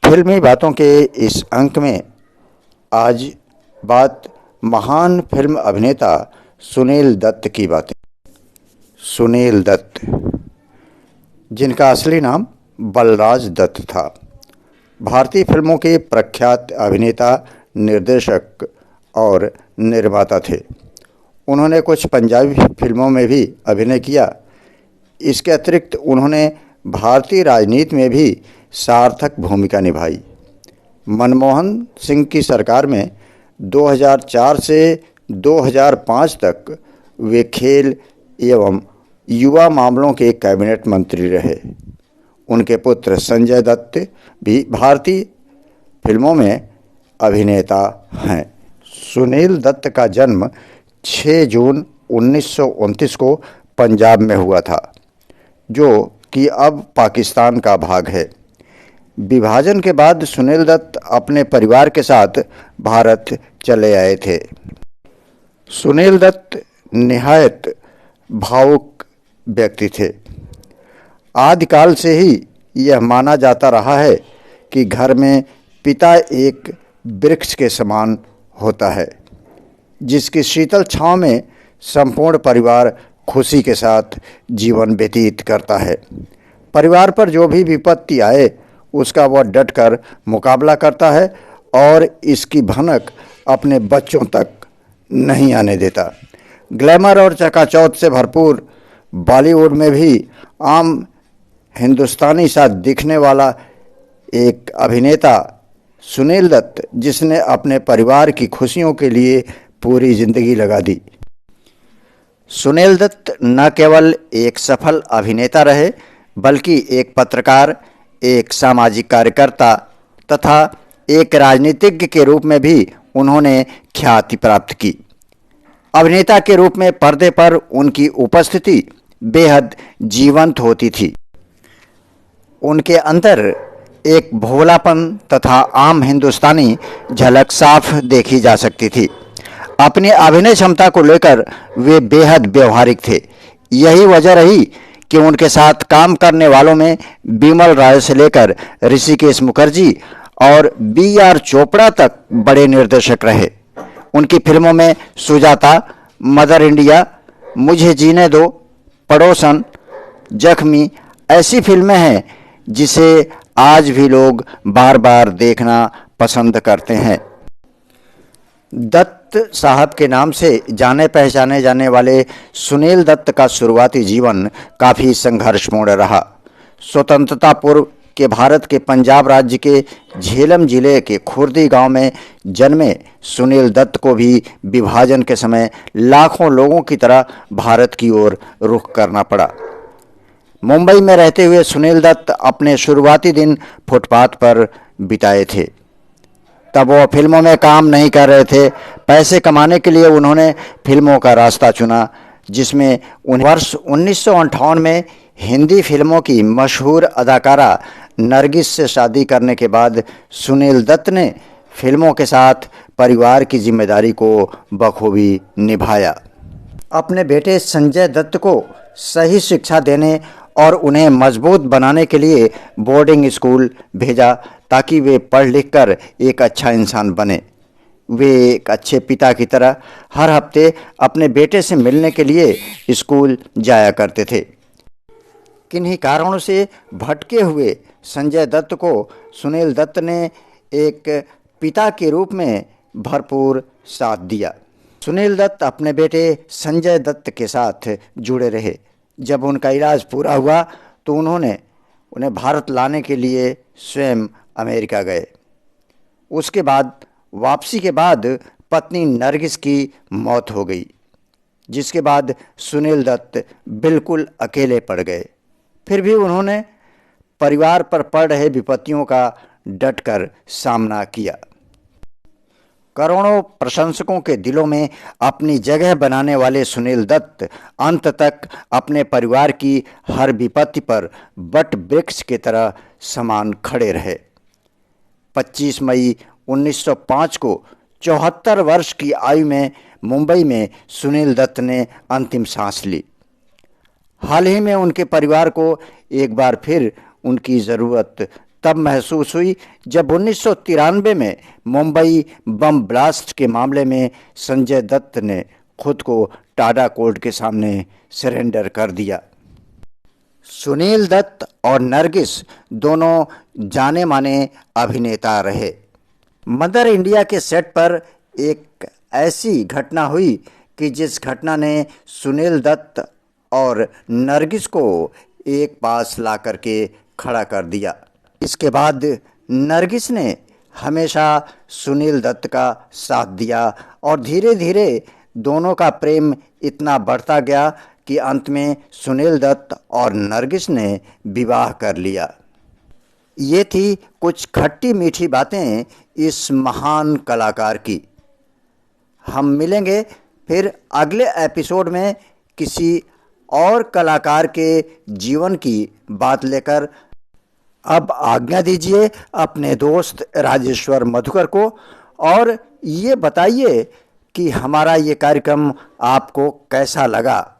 फिल्मी बातों के इस अंक में आज बात महान फिल्म अभिनेता सुनील दत्त की बातें। सुनील दत्त, जिनका असली नाम बलराज दत्त था, भारतीय फिल्मों के प्रख्यात अभिनेता, निर्देशक और निर्माता थे। उन्होंने कुछ पंजाबी फिल्मों में भी अभिनय किया। इसके अतिरिक्त उन्होंने भारतीय राजनीति में भी सार्थक भूमिका निभाई। मनमोहन सिंह की सरकार में 2004 से 2005 तक वे खेल एवं युवा मामलों के कैबिनेट मंत्री रहे। उनके पुत्र संजय दत्त भी भारतीय फिल्मों में अभिनेता हैं। सुनील दत्त का जन्म 6 जून 1929 को पंजाब में हुआ था, जो कि अब पाकिस्तान का भाग है। विभाजन के बाद सुनील दत्त अपने परिवार के साथ भारत चले आए थे। सुनील दत्त निहायत भावुक व्यक्ति थे। आदिकाल से ही यह माना जाता रहा है कि घर में पिता एक वृक्ष के समान होता है, जिसकी शीतल छांव में संपूर्ण परिवार खुशी के साथ जीवन व्यतीत करता है। परिवार पर जो भी विपत्ति आए उसका वह डटकर मुकाबला करता है और इसकी भनक अपने बच्चों तक नहीं आने देता। ग्लैमर और चकाचौंध से भरपूर बॉलीवुड में भी आम हिंदुस्तानी सा दिखने वाला एक अभिनेता सुनील दत्त, जिसने अपने परिवार की खुशियों के लिए पूरी जिंदगी लगा दी। सुनील दत्त न केवल एक सफल अभिनेता रहे, बल्कि एक पत्रकार, एक सामाजिक कार्यकर्ता तथा एक राजनीतिज्ञ के रूप में भी उन्होंने ख्याति प्राप्त की। अभिनेता के रूप में पर्दे पर उनकी उपस्थिति बेहद जीवंत होती थी। उनके अंदर एक भोलापन तथा आम हिंदुस्तानी झलक साफ देखी जा सकती थी। अपनी अभिनय क्षमता को लेकर वे बेहद व्यवहारिक थे। यही वजह रही कि उनके साथ काम करने वालों में बिमल राय से लेकर ऋषिकेश मुखर्जी और B.R. चोपड़ा तक बड़े निर्देशक रहे। उनकी फिल्मों में सुजाता, मदर इंडिया, मुझे जीने दो, पड़ोसन, जख्मी ऐसी फिल्में हैं जिसे आज भी लोग बार बार देखना पसंद करते हैं। दत्त साहब के नाम से जाने पहचाने जाने वाले सुनील दत्त का शुरुआती जीवन काफ़ी संघर्षपूर्ण रहा। स्वतंत्रता पूर्व के भारत के पंजाब राज्य के झेलम जिले के खुर्दी गांव में जन्मे सुनील दत्त को भी विभाजन के समय लाखों लोगों की तरह भारत की ओर रुख करना पड़ा। मुंबई में रहते हुए सुनील दत्त अपने शुरुआती दिन फुटपाथ पर बिताए थे। तब वो फिल्मों में काम नहीं कर रहे थे। पैसे कमाने के लिए उन्होंने फिल्मों का रास्ता चुना, जिसमें वर्ष 1958 में हिंदी फिल्मों की मशहूर अदाकारा नरगिस से शादी करने के बाद सुनील दत्त ने फिल्मों के साथ परिवार की जिम्मेदारी को बखूबी निभाया। अपने बेटे संजय दत्त को सही शिक्षा देने और उन्हें मजबूत बनाने के लिए बोर्डिंग स्कूल भेजा, ताकि वे पढ़ लिख कर एक अच्छा इंसान बने। वे एक अच्छे पिता की तरह हर हफ्ते अपने बेटे से मिलने के लिए स्कूल जाया करते थे। किन्हीं कारणों से भटके हुए संजय दत्त को सुनील दत्त ने एक पिता के रूप में भरपूर साथ दिया। सुनील दत्त अपने बेटे संजय दत्त के साथ जुड़े रहे। जब उनका इलाज पूरा हुआ तो उन्होंने उन्हें भारत लाने के लिए स्वयं अमेरिका गए। उसके बाद वापसी के बाद पत्नी नरगिस की मौत हो गई, जिसके बाद सुनील दत्त बिल्कुल अकेले पड़ गए। फिर भी उन्होंने परिवार पर पड़ रहे विपत्तियों का डटकर सामना किया। करोड़ों प्रशंसकों के दिलों में अपनी जगह बनाने वाले सुनील दत्त अंत तक अपने परिवार की हर विपत्ति पर वट वृक्ष की तरह समान खड़े रहे। 25 मई 1905 को 74 वर्ष की आयु में मुंबई में सुनील दत्त ने अंतिम सांस ली। हाल ही में उनके परिवार को एक बार फिर उनकी ज़रूरत तब महसूस हुई जब 1993 में मुंबई बम ब्लास्ट के मामले में संजय दत्त ने खुद को टाडा कोर्ट के सामने सरेंडर कर दिया। सुनील दत्त और नरगिस दोनों जाने माने अभिनेता रहे। मदर इंडिया के सेट पर एक ऐसी घटना हुई कि जिस घटना ने सुनील दत्त और नरगिस को एक पास ला करके खड़ा कर दिया। इसके बाद नरगिस ने हमेशा सुनील दत्त का साथ दिया और धीरे धीरे दोनों का प्रेम इतना बढ़ता गया कि अंत में सुनील दत्त और नरगिस ने विवाह कर लिया। ये थी कुछ खट्टी मीठी बातें इस महान कलाकार की। हम मिलेंगे फिर अगले एपिसोड में किसी और कलाकार के जीवन की बात लेकर। अब आज्ञा दीजिए अपने दोस्त राजेश्वर मधुकर को और ये बताइए कि हमारा ये कार्यक्रम आपको कैसा लगा।